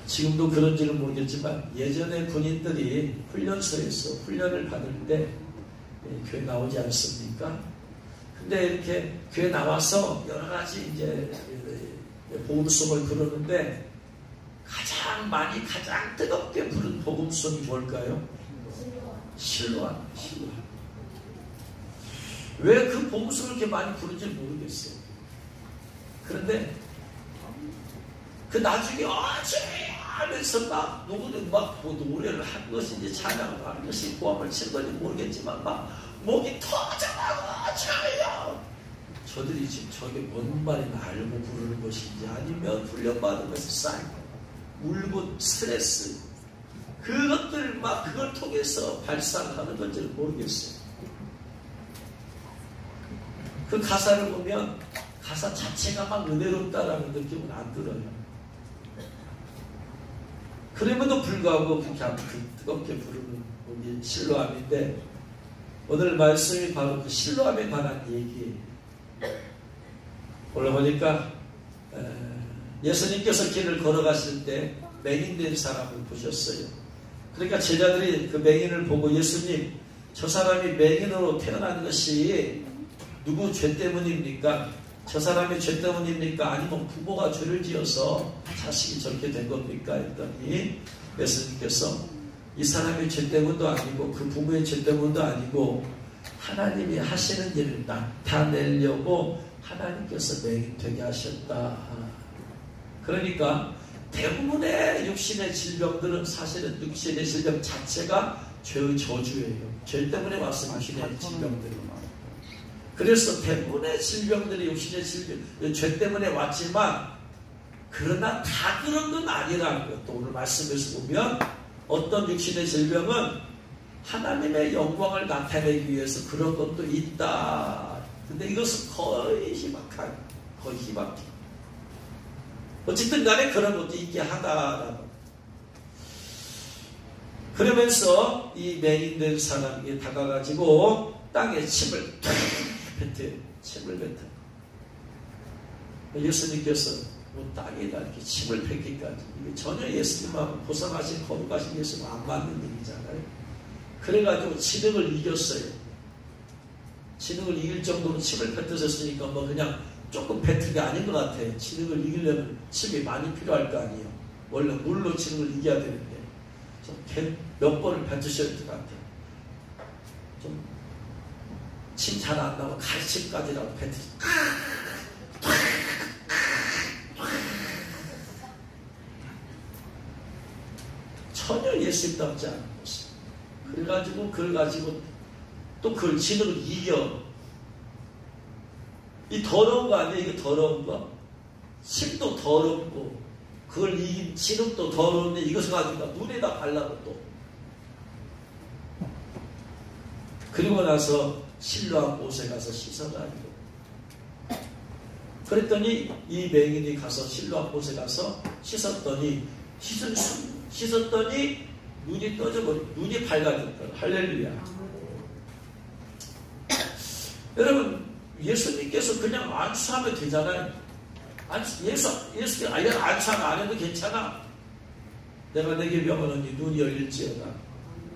지금도 그런지는 모르겠지만 예전에 군인들이 훈련소에서 훈련을 받을 때 교회 나오지 않습니까? 근데 이렇게 교회 나와서 여러 가지 이제 복음송을 부르는데 가장 많이 가장 뜨겁게 부른 복음송이 뭘까요? 실로암. 왜 그 복음송을 이렇게 많이 부른지 모르겠어요. 그런데 그 나중에 하면서 막 누구는 막 노래를 한 것인지 찬양을 하는 것이 고함을 친 건지 모르겠지만 막 목이 터져나가 쳐요. 저들이 지금 저게 뭔 말이나 알고 부르는 것인지 아니면 훈련받은 것이 쌓이고 울고 스트레스 그것들 막 그걸 통해서 발산하는 건지는 모르겠어요. 그 가사를 보면 가사 자체가 막 은혜롭다라는 느낌은 안 들어요. 그럼에도 불구하고 그렇게 뜨겁게 부르는 우리 실로암인데 오늘 말씀이 바로 그 실로암에 관한 얘기예요. 오늘 보니까 예수님께서 길을 걸어가실 때 맹인된 사람을 보셨어요. 그러니까 제자들이 그 맹인을 보고 예수님 저 사람이 맹인으로 태어난 것이 누구 죄 때문입니까? 저 사람의 죄 때문입니까? 아니면 부모가 죄를 지어서 자식이 저렇게 된 겁니까? 했더니 예수님께서 이 사람의 죄 때문도 아니고 그 부모의 죄 때문도 아니고 하나님이 하시는 일을 나타내려고 하나님께서 맹인 되게 하셨다. 그러니까 대부분의 육신의 질병들은 사실은 육신의 질병 자체가 죄의 저주예요. 죄 때문에 왔은 육신의 질병들이. 그래서 대부분의 질병들이 육신의 질병, 죄 때문에 왔지만 그러나 다 그런 건 아니라는 것도 오늘 말씀에서 보면 어떤 육신의 질병은 하나님의 영광을 나타내기 위해서 그런 것도 있다. 근데 이것은 거의 희박한, 거의 희박해. 어쨌든 간에 그런 것도 있게 하다라고. 그러면서 이 맹인된 사람에게 다가가지고 땅에 침을 뱉어요. 침을 뱉어요. 예수님께서 뭐 땅에다 이렇게 침을 뱉기까지 이게 전혀 예수님하고 고상하신 거룩하신 예수님과 안 맞는 일이잖아요. 그래가지고 진흙을 이겼어요. 진흙을 이길 정도로 침을 뱉으셨으니까 뭐 그냥 조금 뱉은 게 아닌 것 같아요. 진흙을 이기려면 침이 많이 필요할 거 아니에요. 원래 물로 진흙을 이겨야 되는데 몇 번을 뱉으셔야 될 것 같아요. 좀 침 잘 안 나고 칼침까지라도 뱉으세요. 전혀 예수님답지 않은 모습. 그래가지고 그걸 가지고 또 그걸 진흙을 이겨. 이 더러운 거 아니에요? 이거 더러운 거? 침도 더럽고 그걸 이긴 진흙도 더러운데 이것을 가지고 눈에다 발라고 또. 그리고 나서 실로암 옷에 가서 씻어가지고 그랬더니 이 맹인이 가서 실로암 옷에 가서 씻었더니 눈이 떠져버리고 눈이 밝아졌다. 할렐루야. 여러분 예수님께서 그냥 안수하면 되잖아요. 예수님 안수 안 해도 괜찮아. 내가 내게 명하노니 눈이 열릴지어다.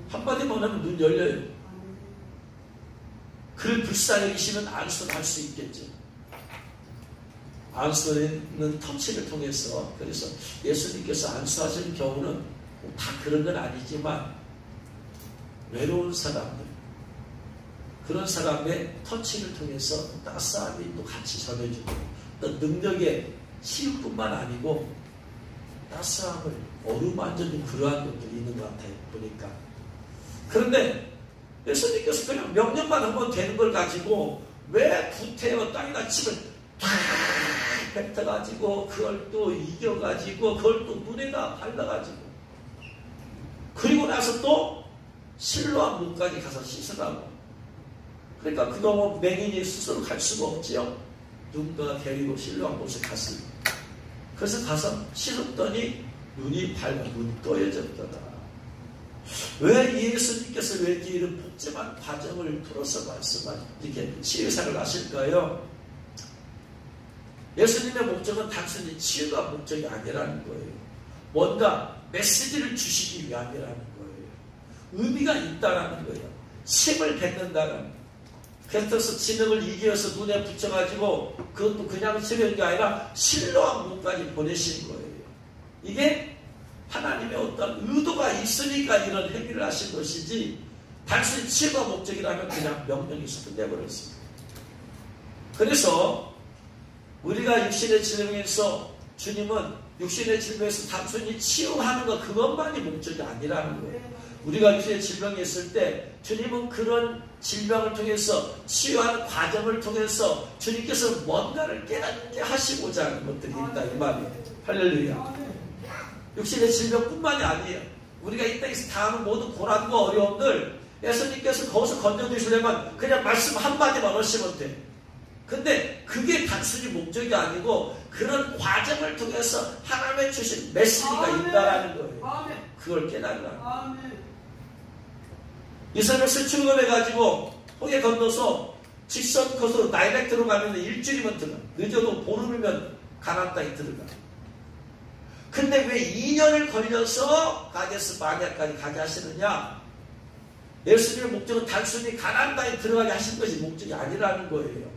한마디만 하면 눈 열려요. 그를 불쌍히 여기시면 안수를 할 수 있겠죠. 안수는 터치를 통해서 그래서 예수님께서 안수하시는 경우는 다 그런 건 아니지만 외로운 사람들 그런 사람의 터치를 통해서 따스함이 또 같이 전해주고 또 능력의 치유뿐만 아니고 따스함을 어루만져준 그러한 것들이 있는 것 같아요. 보니까. 그런데 예수님께서 그냥 명령만 하면 되는 걸 가지고 왜 구태여 땅에다 침을 탁 뱉어가지고 그걸 또 이겨가지고 그걸 또 눈에다 발라가지고 그리고 나서 또 실로암 문까지 가서 씻으라고. 그러니까 그동안 맹인이 스스로 갈 수가 없지요. 누군가 데리고 실로암 곳에 갔습니다. 그래서 가서 씻었더니 눈이 밝아 눈이 떠여졌더라. 왜 예수님께서 왜 이런 복잡한 과정을 풀어서 이렇게 치유사를 하실까요? 예수님의 목적은 단순히 치유가 목적이 아니라는 거예요. 뭔가 메시지를 주시기 위함이라는 거예요. 의미가 있다라는 거예요. 힘을 뱉는다는. 그래서 진흙을 이기어서 눈에 붙여가지고 그것도 그냥 치는 게 아니라 실로암문까지 보내신 거예요. 이게 하나님의 어떤 의도가 있으니까 이런 행위를 하신 것이지 단순히 치유가 목적이라면 그냥 명령에서 끝내버렸습니다. 그래서 우리가 육신의 질병에서 주님은 육신의 질병에서 단순히 치유하는 것 그것만이 목적이 아니라는 거예요. 우리가 육신의 질병이 있을 때 주님은 그런 질병을 통해서 치유하는 과정을 통해서 주님께서 뭔가를 깨닫게 하시고자 하는 것들이 있다 이 말이에요. 할렐루야. 육신의 질병뿐만이 아니에요. 우리가 이 땅에서 당하는 모든 고난과 어려움들 예수님께서 거기서 건져주시려면 그냥 말씀 한마디만 하시면 돼. 근데 그게 단순히 목적이 아니고 그런 과정을 통해서 하나님의 주신 메시지가 있다라는 거예요. 그걸 깨달으라. 이스라엘 출금해가지고 홍해 건너서 직선 코스로 다이렉트로 가면 일주일이면 들어가. 늦어도 보름이면 가나안 땅에 들어가. 근데 왜 2년을 걸려서 가데스 바네아까지 가게 하시느냐? 예수님의 목적은 단순히 가나안 땅에 들어가게 하신 것이 목적이 아니라는 거예요.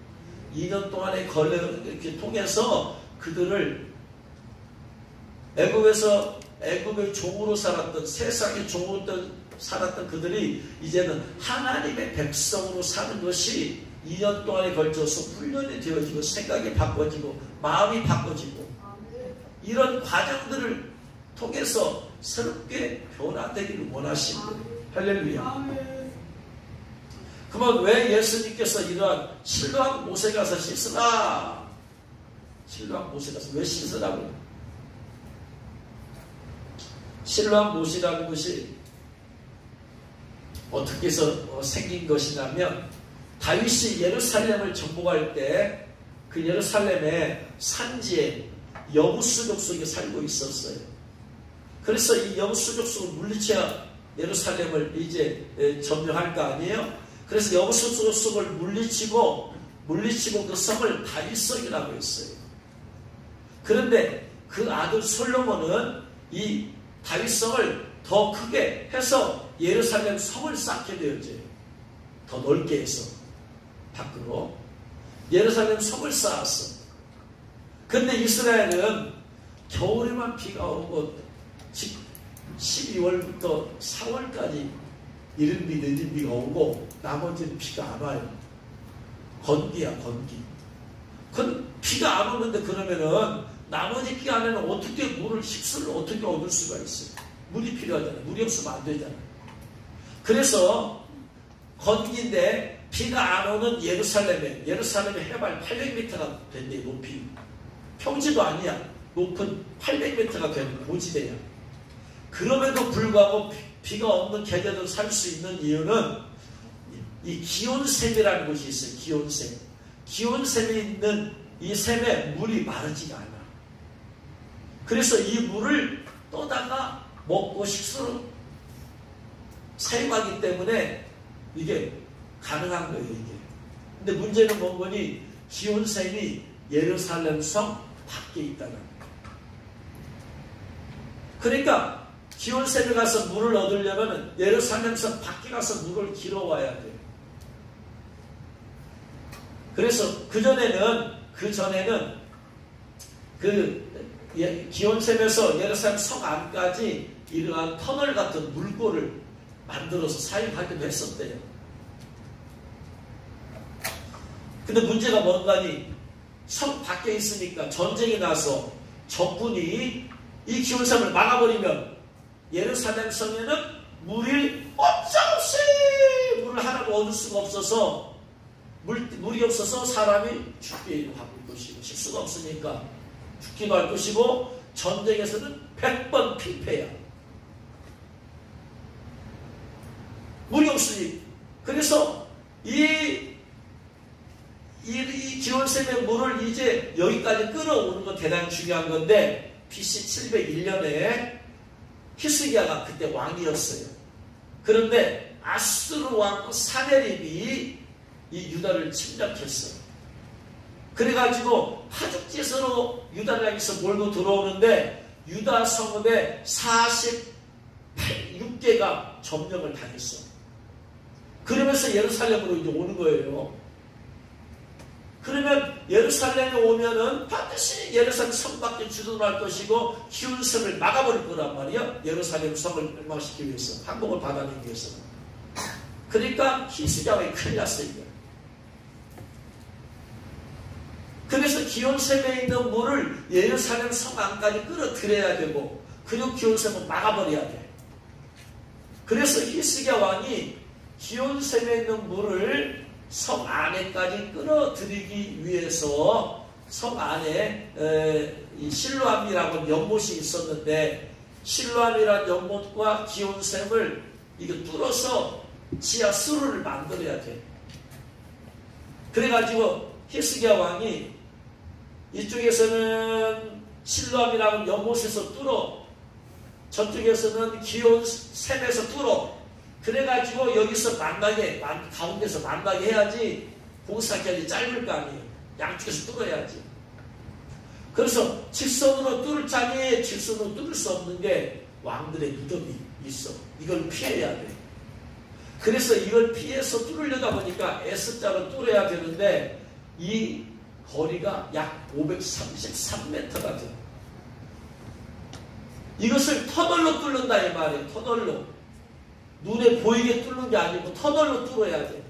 2년 동안의 걸레를 이렇게 통해서 그들을 애굽의 종으로 살았던 세상의 종으로 살았던 그들이 이제는 하나님의 백성으로 사는 것이 2년 동안에 걸쳐서 훈련이 되어지고 생각이 바꿔지고 마음이 바꿔지고 이런 과정들을 통해서 새롭게 변화되기를 원하신 거예요. 할렐루야. 그러면 왜 예수님께서 이러한 실로암 못에 가서 씻으라? 실로암 못에 가서 왜 씻으라고요? 실로암 못이라는 것이 어떻게 해서 생긴 것이냐면 다윗이 예루살렘을 정복할 때 그 예루살렘의 산지에 여부수 족속이 살고 있었어요. 그래서 이 여부수 족속을 물리쳐야 예루살렘을 이제 점령할 거 아니에요? 그래서 여부수 족속을 물리치고 그 성을 다윗성이라고 했어요. 그런데 그 아들 솔로몬은 이 다윗성을 더 크게 해서 예루살렘 성을 쌓게 되었죠. 더 넓게 해서 밖으로 예루살렘 성을 쌓았어. 근데 이스라엘은 겨울에만 비가 오고 12월부터 4월까지 이른 비 늦은 비가 오고 나머지는 비가 안 와요. 건기야 건기. 비가 안 오는데 그러면은 나머지 기간에는 어떻게 물을 식수를 어떻게 얻을 수가 있어요? 물이 필요하잖아요. 물이 없으면 안 되잖아요. 그래서 건기인데 비가 안 오는 예루살렘의 해발 800m가 된대. 높이 평지도 아니야. 높은 800m가 되는 고지대야. 그럼에도 불구하고 비가 없는 계절을 살 수 있는 이유는 이 기온샘이라는 것이 있어요. 기온샘. 기온샘이 있는 이 샘에 물이 마르지가 않아. 그래서 이 물을 떠다가 먹고 식수로 사용하기 때문에 이게 가능한 거예요. 이게. 근데 문제는 뭐니 기온샘이 예루살렘 성 밖에 있다는 거예요. 그러니까 기온샘에 가서 물을 얻으려면 예루살렘 성 밖에 가서 물을 길어와야 돼요. 그래서 그 전에는 기온샘에서 예루살렘 성 안까지 이러한 터널 같은 물고를 만들어서 사용하기도 했었대요. 근데 문제가 뭔가니 성 밖에 있으니까 전쟁이 나서 적군이 이 기온샘을 막아버리면 예루살렘 성에는 물이 어쩌없이 물을 하나도 얻을 수가 없어서 물이 없어서 사람이 죽게 할 것이고 식수가 없으니까 죽기도 할 것이고 전쟁에서는 100번 필패야. 물이 없으니 그래서 이 기온샘의 물을 이제 여기까지 끌어오는 건 대단히 중요한 건데 BC 701년에 히스기야가 그때 왕이었어요. 그런데 아수르 왕 사네립이 이 유다를 침략했어요. 그래가지고 파죽지서로 유다를 향해서 몰고 들어오는데 유다 성읍에 46개가 점령을 당했어. 그러면서 예루살렘으로 이제 오는 거예요. 그러면 예루살렘에 오면은 반드시 예루살렘 성밖에 주둔할 것이고 기온샘을 막아버릴 거란 말이야. 예루살렘 성을 멸망시키기 위해서, 항복을 받아내기 위해서. 그러니까 히스기야가 큰일 났어요. 그래서 기온샘에 있는 물을 예루살렘 성 안까지 끌어들여야 되고, 그리고 기온샘을 막아버려야 돼. 그래서 히스기야 왕이 기온샘에 있는 물을 성 안에까지 끌어들이기 위해서 성 안에 실로암이라고 연못이 있었는데, 실로암이라는 연못과 기온샘을 이거 뚫어서 지하 수로를 만들어야 돼. 그래가지고 히스기야 왕이 이쪽에서는 실로암이라는 연못에서 뚫어, 저쪽에서는 기온샘에서 뚫어. 그래가지고 여기서 만나게, 가운데서 만나게 해야지 공사기간이 짧을 거 아니에요. 양쪽에서 뚫어야지. 그래서 직선으로 뚫을 자리에 직선으로 뚫을 수 없는 게 왕들의 무덤이 있어. 이걸 피해야 돼. 그래서 이걸 피해서 뚫으려다 보니까 S자로 뚫어야 되는데 이 거리가 약 533m가 돼. 이것을 터널로 뚫는다 이 말이에요. 터널로. 눈에 보이게 뚫는 게 아니고 터널로 뚫어야 돼.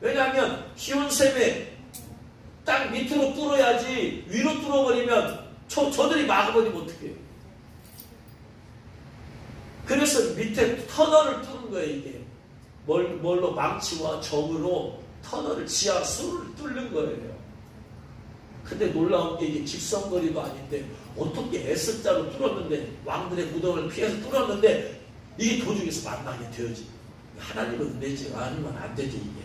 왜냐하면 기온샘에 딱 밑으로 뚫어야지 위로 뚫어버리면 저들이 막아버리면 어떡해요. 그래서 밑에 터널을 뚫은 거예요. 이게 뭘로 망치와 정으로 터널을 지하 수를 뚫는 거예요. 근데 놀라운 게 이게 직선거리도 아닌데 어떻게 S자로 뚫었는데, 왕들의 무덤을 피해서 뚫었는데 이게 도중에서 만나게 되어지. 하나님은 은혜지가 아니면 안 되지 이게.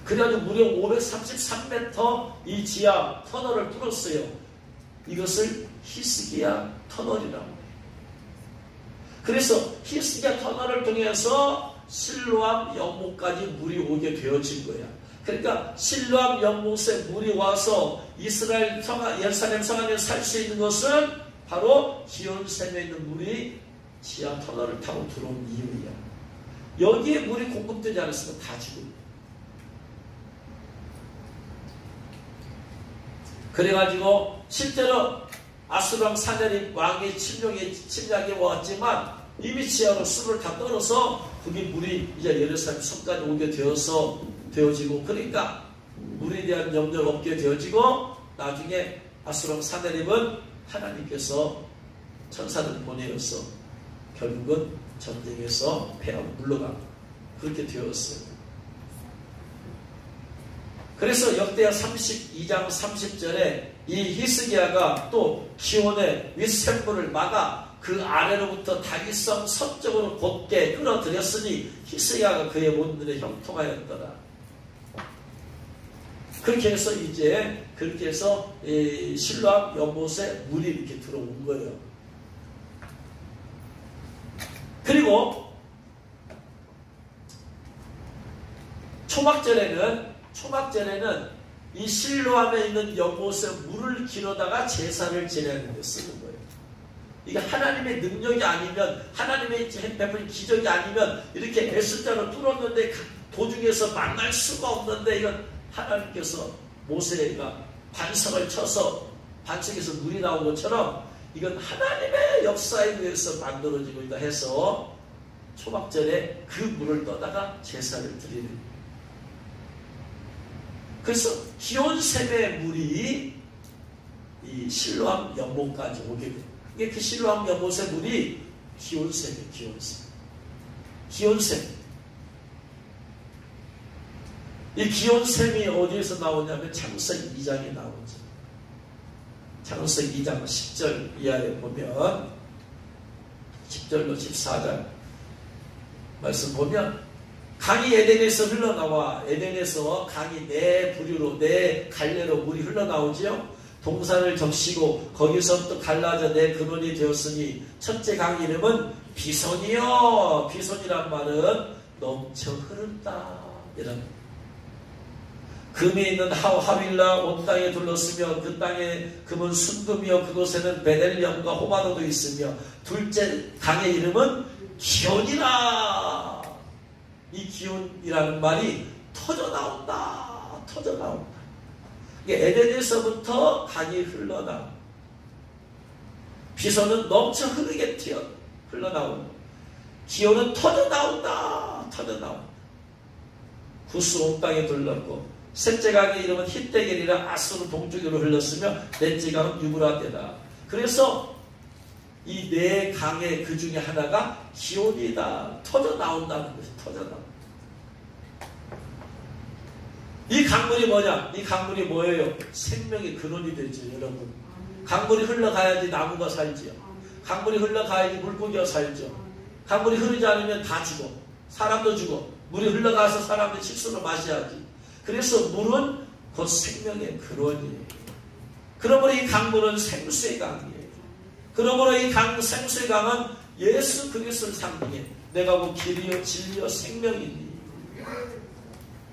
그래가지고 무려 533m 이 지하 터널을 뚫었어요. 이것을 히스기야 터널이라고 해요. 그래서 히스기야 터널을 통해서 실로암 연못까지 물이 오게 되어진 거야. 그러니까 실로암 연못에 물이 와서 이스라엘 예루살렘 성 안에 살 수 있는 것은 바로 기온샘에 있는 물이 지하 터널을 타고 들어온 이유야. 여기에 물이 공급되지 않았으면 다 죽음. 그래가지고 실제로 아수르왕 사내립 왕의 침략이 왔지만 이미 지하로 수를 다 떨어서 거기 물이 이제 예루살렘 성까지 오게 되어지고, 그러니까 물에 대한 염려가 없게 되어지고, 나중에 아수르왕 사내립은 하나님께서 천사를 보내어서 결국은 전쟁에서 패하고 물러가고 그렇게 되었어요. 그래서 역대하 32장 30절에 이 히스기야가 또 기온의 윗샘물을 막아 그 아래로부터 다윗성 서쪽으로 곧게 끌어들였으니 히스기야가 그의 몸들에 형통하였더라. 그렇게 해서 이제 그렇게 해서 실로암 연못에 물이 이렇게 들어온 거예요. 그리고 초막절에는 이 실로암에 있는 연못에 물을 길어다가 제사를 지내는 데 쓰는 거예요. 이게 하나님의 능력이 아니면, 하나님의 베푼 기적이 아니면 이렇게 S자로 뚫었는데 도중에서 만날 수가 없는데, 이건 하나님께서 모세가 반석을 쳐서 반석에서 물이 나온 것처럼 이건 하나님의 역사에 의해서 만들어지고 있다 해서 초막절에 그 물을 떠다가 제사를 드리는 거예요. 그래서 기온샘의 물이 이 실로암 연못까지 오게 돼요. 이게 그 실로암 연못의 물이 기온샘이에요. 기온샘. 이 기온샘이 어디에서 나오냐면 창세기 2장에 나오죠. 창세기 2장 10절 이하에 보면 10절로 14절 말씀 보면, 강이 에덴에서 흘러나와 에덴에서 강이 네 부류로 네 갈래로 물이 흘러나오지요. 동산을 적시고 거기서부터 갈라져 네 근원이 되었으니 첫째 강 이름은 비손이요. 비손이란 말은 넘쳐 흐른다 이런. 금이 있는 하윌라 온 땅에 둘렀으며 그 땅에 금은 순금이요 그곳에는 베델리엄과 호마노도 있으며 둘째 강의 이름은 기온이라. 이 기온이라는 말이 터져나온다. 터져나온다. 에덴에서부터 강이 흘러나온다. 비서는 넘쳐 흐르게 흘러나온다. 기온은 터져나온다. 터져나온다. 구스 온 땅에 둘렀고 셋째 강의 이름은 히데겔이라 아수르 동쪽으로 흘렀으며 넷째 강은 유브라데다. 그래서 이 네 강의 그 중에 하나가 기온이다. 터져나온다는 것이 터져나온다. 이 강물이 뭐냐? 이 강물이 뭐예요? 생명의 근원이 되죠, 여러분. 강물이 흘러가야지 나무가 살지요. 강물이 흘러가야지 물고기가 살죠. 강물이 흐르지 않으면 다 죽어. 사람도 죽어. 물이 흘러가서 사람들이 식수로 마셔야지. 그래서 물은 곧 생명의 근원이에요. 그러므로 이 강물은 생수의 강이에요. 그러므로 이 생수의 강은 예수 그리스도를 상징해. 내가 그 길이요 진리요 생명이니.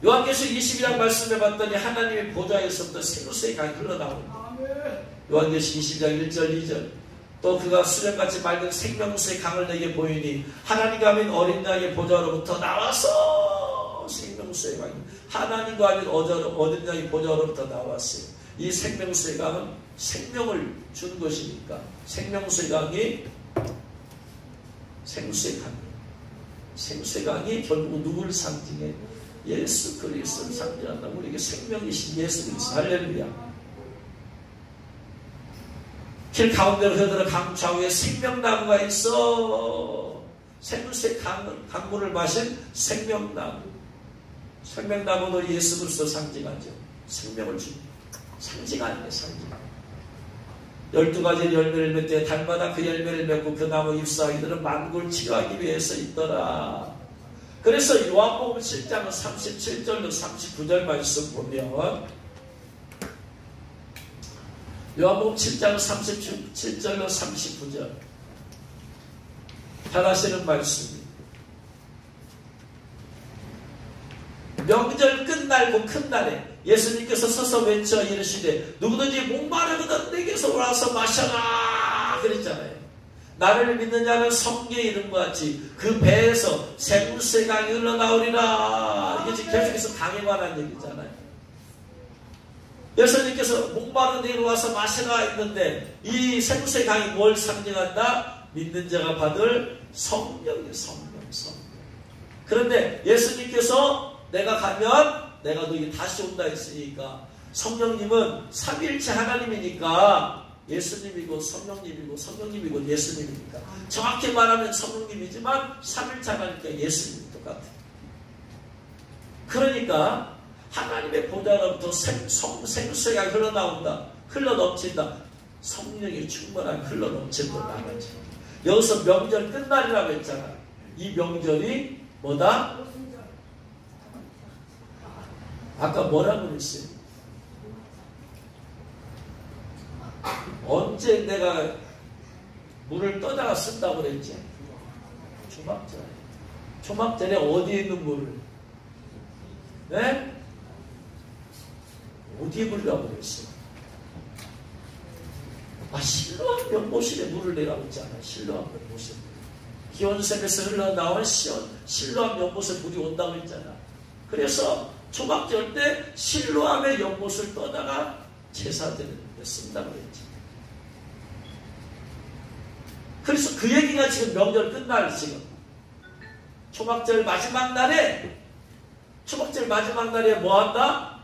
요한계시록 22장 말씀해 봤더니 하나님의 보좌에서부터 생수의 강이 흘러나옵니다. 요한계시록 22장 1절 2절 또 그가 수령같이 맑은 생명수의 강을 내게 보이니 하나님과 및 어린 양의 보좌로부터 나와서 생명수의 강이 하나님과 및 어린 양의 보좌로부터 나왔어요. 이 생명수의 강은 생명을 준 것이니까 생명수의 강이 생수의 강이에요. 생수의 강이 결국 누구를 상징해? 예수 그리스도를 상징한다. 우리에게 생명이신 예수 그리스도. 할렐루야. 길 가운데로 흐르는 강 좌우에 생명나무가 있어. 생수의 강물을 마신 생명나무. 생명나무도 예수 그리스도 상징하죠. 생명을 줍니다. 상징 아니에요. 상징. 12가지 열매를 맺되 달마다 그 열매를 맺고 그 나무 잎사귀들은 만국을 치료하기 위해서 있더라. 그래서 요한복음 7장 37절로 39절 말씀 보면 요한복음 7장 37절로 39절 잘 아시는 말씀입니다. 명절 끝날고 큰 날에 예수님께서 서서 외쳐 이르시되 누구든지 목마르거든 내게서 와서 마셔라 그랬잖아요. 나를 믿는 자는 성경의 이름과 같이 그 배에서 생수의 강이 흘러나오리라. 이게 지금 계속해서 강에 관한 얘기잖아요. 예수님께서 목마른 데로 와서 마시라 했는데 이 생수의 강이 뭘 상징한다? 믿는 자가 받을 성령이에요. 성령. 그런데 예수님께서 내가 가면 내가 너에게 다시 온다 했으니까 성령님은 삼위일체 하나님이니까 예수님이고 성령님이고 예수님이니까 정확히 말하면 성령님이지만 삼위일체 하나님이니까 예수님이 똑같아요. 그러니까 하나님의 보좌로부터 생수의 강이 흘러나온다. 흘러넘친다. 성령이 충만한 흘러넘친다 나가지. 여기서 명절 끝날이라고 했잖아. 이 명절이 뭐다? 아까 뭐라고 그랬어요? 언제 내가 물을 떠다가 쓴다고 그랬지? 초막절에. 초막절에 어디에 있는 물을? 네? 어디에 물이라고 그랬어요? 실로암 연못에 물을 내라고 했잖아요. 실로암 연못에. 기온샘에서 흘러나온 실로암 연못에 물이 온다고 했잖아. 그래서 초막절 때 실로암의 연못을 떠다가 제사드리는데 쓴다고 했지. 그래서 그 얘기가 지금 명절 끝날 지금 초막절 마지막 날에 뭐 한다?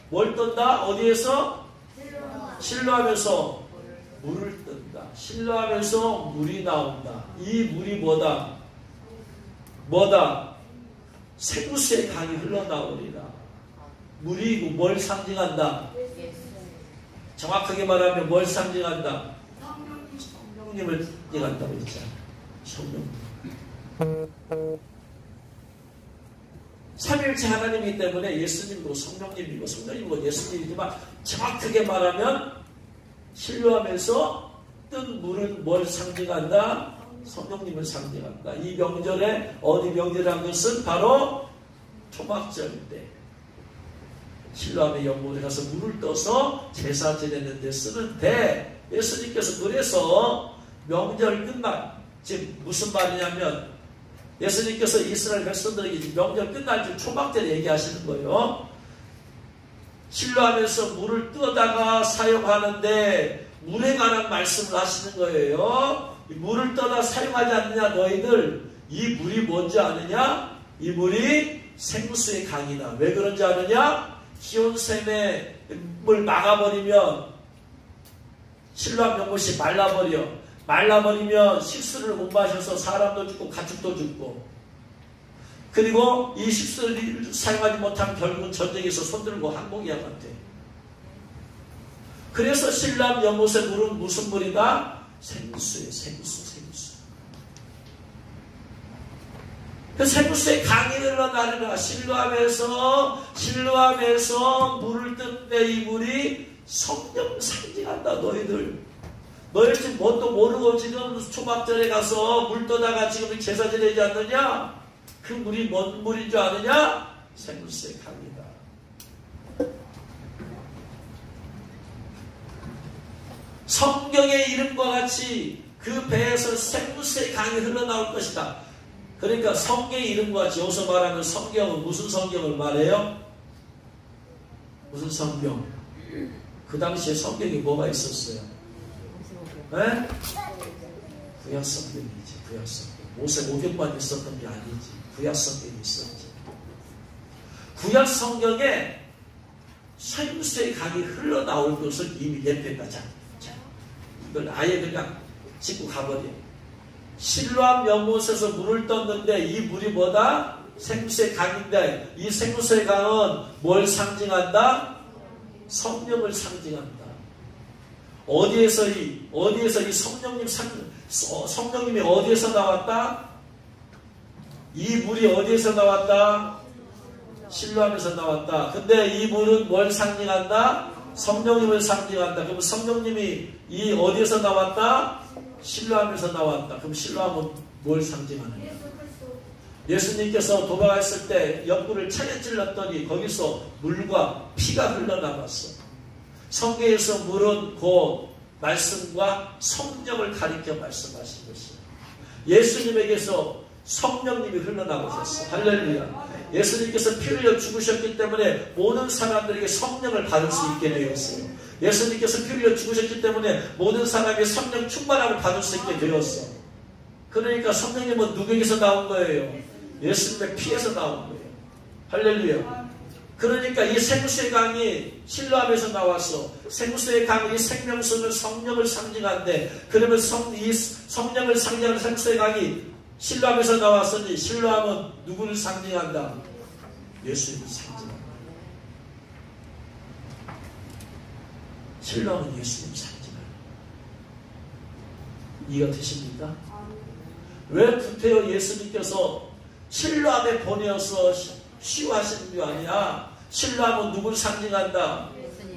뭘 뜬다? 어디에서? 실로암에서 물을 뜬다. 실로암에서 물이 나온다. 이 물이 뭐다? 생수의 강이 흘러나오리라. 물이 뭘 상징한다? 정확하게 말하면 뭘 상징한다? 성령님을 상징한다고 했잖아. 성령님. 삼위일체 하나님이기 때문에 예수님이고 성령님이고 예수님이지만 정확하게 말하면 실로암에서 뜬 물은 뭘 상징한다? 성령님을 상징한다. 이 명절에 어디 명절이라는 것은 바로 초막절 때 실로암의 연못에 가서 물을 떠서 제사 지내는 데 쓰는데, 예수님께서 그래서 명절 끝날, 지금 무슨 말이냐면 예수님께서 이스라엘 백성들에게 명절 끝날 때 초막절 얘기하시는 거예요. 실로암에서 물을 떠다가 사용하는데 물에 관한 말씀을 하시는 거예요. 이 물을 떠다 사용하지 않느냐 너희들, 이 물이 뭔지 아느냐? 이 물이 생수의 강이다. 왜 그런지 아느냐? 기온샘의 물 막아버리면 실로암 연못이 말라버리면 식수를 못 마셔서 사람도 죽고 가축도 죽고, 그리고 이 식수를 사용하지 못하면 결국은 전쟁에서 손들고 항복해야만 돼. 그래서 실로암 연못의 물은 무슨 물이다? 생수의 생수. 그 생수의 강이 흘러나르라. 실로암에서 물을 뜨는데 이 물이 성령 상징한다. 너희들 지금 뭣도 모르고 지금 초막절에 가서 물 떠다가 지금 제사 지내지 않느냐? 그 물이 뭔 물인 줄 아느냐? 생수의 강이다. 성경의 이름과 같이 그 배에서 생수의 강이 흘러나올 것이다. 그러니까 성경의 이름과 같이 여기서 말하는 성경은 무슨 성경을 말해요? 무슨 성경? 그 당시에 성경이 뭐가 있었어요? 네? 구약 성경이지. 구약 성경. 모세오경만 있었던 게 아니지. 구약 성경이 있었지. 구약 성경에 생수의 강이 흘러나올 것을 이미 예표했다. 자, 이걸 아예 그냥 짚고 가버려. 실로암 연못에서 물을 떴는데 이 물이 뭐다? 생수의 강인데, 이 생수의 강은 뭘 상징한다? 성령을 상징한다. 어디에서 이 성령님이 어디에서 나왔다? 이 물이 어디에서 나왔다? 실로암에서 나왔다. 근데 이 물은 뭘 상징한다? 성령님을 상징한다. 그럼 성령님이 이 어디에서 나왔다? 실로암에서 나왔다. 그럼 실로암은 뭘 상징하느냐? 예수님께서 도박했을 때 옆구리를 차게 찔렀더니 거기서 물과 피가 흘러나왔어. 성경에서 물은 곧 말씀과 성령을 가리켜 말씀하신 것이에요. 예수님에게서 성령님이 흘러나오셨어. 할렐루야. 예수님께서 피 흘려 죽으셨기 때문에 모든 사람들에게 성령을 받을 수 있게 되었어요. 예수님께서 피 흘려 죽으셨기 때문에 모든 사람이 성령 충만함을 받을 수 있게 되었어. 그러니까 성령님은 누구에게서 나온 거예요? 예수님의 피에서 나온 거예요. 할렐루야. 그러니까 이 생수의 강이 실로암에서 나왔어. 생수의 강이 생명수는 성령을 상징한데, 그러면 이 성령을 상징하는 생수의 강이 실로암에서 나왔으니 실로암은 누구를 상징한다? 예수님을 상징한다. 실로암은 예수님 상징한다. 이해가 되십니까? 왜 구태여 예수님께서 실로암에 보내어서 치유하시는 게 아니야? 실로암은 누굴 상징한다?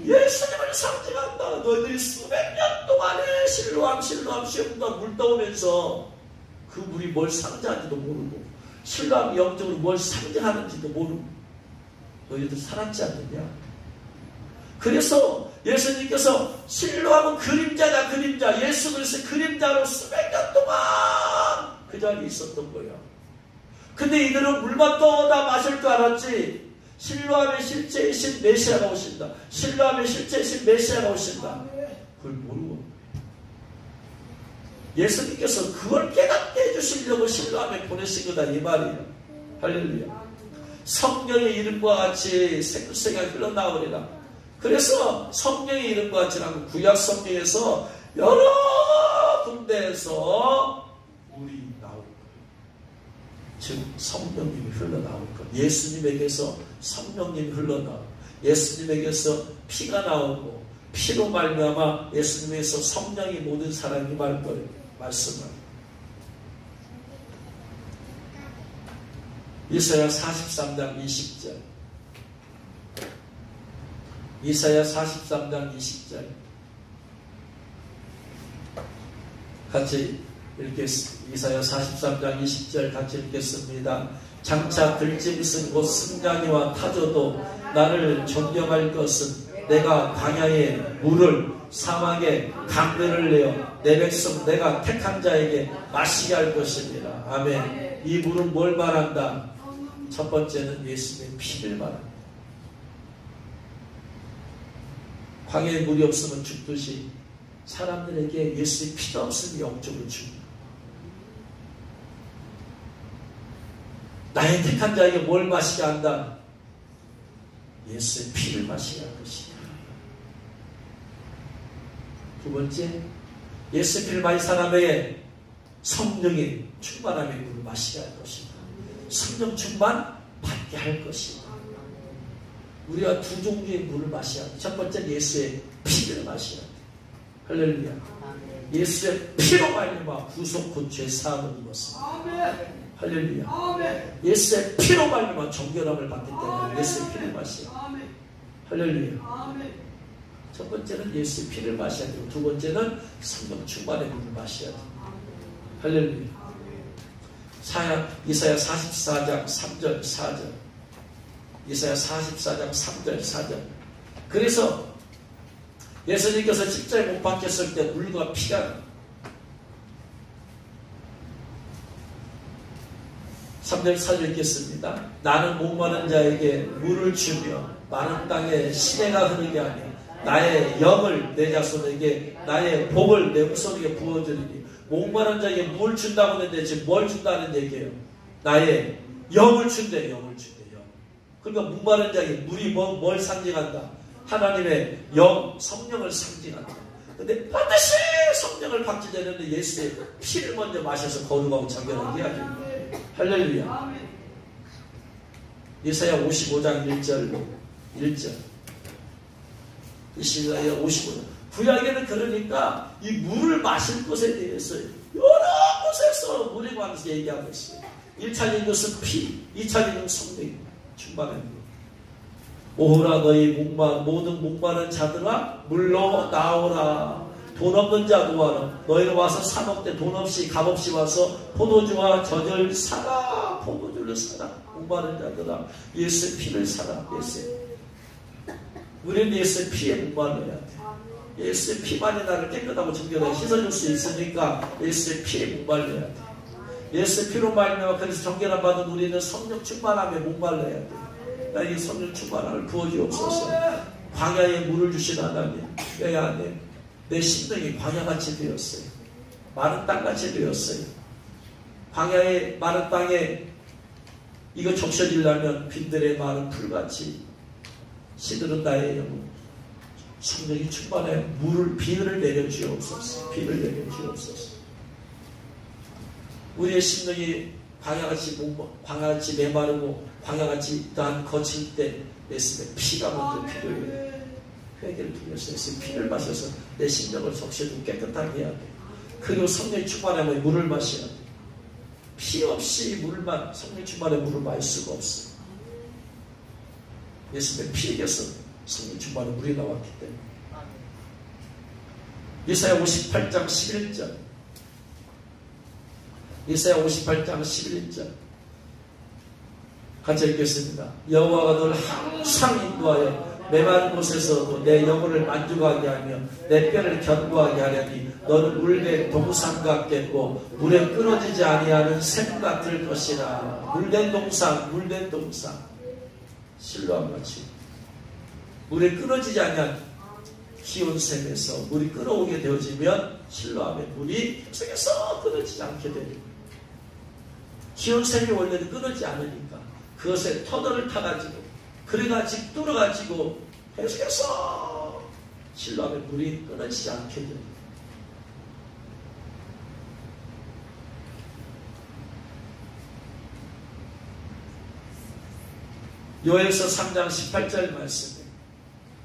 예수님을 상징한다. 너희들이 수백 년 동안에 실로암 시험과 물 떠오면서 그 물이 뭘 상징하는지도 모르고, 실로암이 영적으로 뭘 상징하는지도 모르고 너희들 살았지 않느냐? 그래서 예수님께서 실로암은 그림자다. 그림자. 예수 그리스도의 그림자로 수백 년 동안 그 자리에 있었던 거야. 근데 이들은 물만 떠다 마실 줄 알았지. 실로암의 실제이신 메시아가 오신다. 실로암의 실제이신 메시아가 오신다. 그걸 모르고 예수님께서 그걸 깨닫게 해주시려고 실로암에 보내신 거다 이 말이에요. 할렐루야. 성경의 이름과 같이 생수가 흘러나오리라. 그래서 성경의 이름과 같이라고 구약 성경에서 여러 군데에서 물이 나올 거예요. 즉 성령님이 흘러나올 거예요. 예수님에게서 성령님이 흘러나오고, 예수님에게서 피가 나오고, 피로 말미암아 예수님에게서 성령이 모든 사람이 말 거예요. 말씀을. 이사야 43장 20절. 이사야 43장 20절. 같이 읽겠습니다. 이사야 43장 20절 같이 읽겠습니다. 장차 들짐승 곧 승강이와 타조도 나를 존경할 것은 내가 광야의 물을 사막에 강들을 내어 내 백성 내가 택한 자에게 마시게 할 것입니다. 아멘. 이 물은 뭘 말한다? 첫 번째는 예수님의 피를 말합니다. 광야에 물이 없으면 죽듯이 사람들에게 예수의 피가 없으면 영적으로 죽는다. 나의 택한 자에게 뭘 마시게 한다? 예수의 피를 마시게 할 것이다. 두 번째, 예수의 피를 마신 사람에게 성령이 충만함의 물을 마시게 할 것이다. 성령 충만 받게 할 것이다. 우리가 두 종류의 물을 마셔야 돼. 첫 번째는 예수의 피를 마셔야 돼. 할렐루야. 예수의 피로 말미암아 구속 구주의 사함을 입었습니다. 할렐루야. 예수의 피로 말미암아 정결함을 받기 때문에 예수의 피를 마셔야 돼. 할렐루야. 첫 번째는 예수의 피를 마셔야 되고 두 번째는 성령 충만의 물을 마셔야 돼. 할렐루야. 이사야 44장 3절 4절. 이사야 44장 3절 4절. 그래서 예수님께서 십자가에 못 박혔을 때 물과 피가 3절 4절 읽겠습니다. 나는 목마른 자에게 물을 주며 마른 땅에 시내가 흐르게 하며 나의 영을 내 자손에게 나의 복을 내 후손에게 부어주리니 목마른 자에게 물 준다고 했는데 지금 뭘 준다는 얘기예요? 나의 영을 준대. 영을 준대. 영. 그러니까 목마른 자에게 물이 뭘 상징한다? 하나님의 영, 성령을 상징한다. 근데 반드시 성령을 받게 되는데 예수의 피를 먼저 마셔서 거룩하고 정결하게 해야 됩니다. 할렐루야. 이사야 55장 1절. 이사야 55장. 구약에는 그러니까 이 물을 마실 것에 대해서 여러 곳에서 물에 관해서 얘기하고 있어요. 1차적인 것은 피, 2차적인 것은 성령 충만한 물. 오호라 너희 모든 목마른 자들아 물로 나오라. 돈 없는 자 도와라. 너희는 와서 사 먹되 돈 없이 값없이 와서 포도주와 젖을 사라. 포도주를 사라. 목마른 자들아 예수의 피를 사라. 우리는 예수의 피에 목말라야 돼. 예수의 피만이 나를 깨끗하고 정결하게 씻어줄 수 있으니까 예수의 피에 목말라야 돼. 예수의 피로 말미암아 그래서 정결함 받은 우리는 성령 충만함에 목말라야 돼. 나에게 성령 충만함을 부어주옵소서. 광야에 물을 주신 하나님, 내 안에 내 심령이 광야같이 되었어요. 마른 땅같이 되었어요. 광야의 마른 땅에 이거 적셔지려면 빈들의 마른 풀같이 시들은 나의 영혼 성령이 충만해 비를 내려주옵소서. 비를 내려주옵소서. 우리의 심령이 광야같이 메마르고 광야같이 난 거칠 때 예수님의 피가 먼저 필요해요. 회개를 통해서 예수님의 피를 마셔서 내 심령을 적셔주고 깨끗하게 해야 돼. 그리고 성령이 충만하면 물을 마셔야 돼. 피 없이 성령 충만의 물을 마실 수가 없어. 예수님의 피에게서 성령 충만의 물이 나왔기 때문에. 이사야 58장 11절. 이사야 58장 11절. 같이 읽겠습니다. 여호와가 널 항상 인도하여 메마른 곳에서도 내 영혼을 만족하게 하며 내 뼈를 견고하게 하려니 너는 물된 동상 같겠고 물에 끊어지지 아니하는 샘 같을 것이라. 물된 동상 실로암같이 물에 끊어지지 아니한 키운 샘에서 물이 끌어오게 되어지면 실로암의 물이 계속해서 끊어지지 않게 됩니다. 키운 샘이 원래는 끊어지지 않으니까 그것에 터널을 타가지고 그래가지고 뚫어가지고 계속해서 실로암의 물이 끊어지지 않게 됩니다. 요엘서 3장 18절 말씀이에요.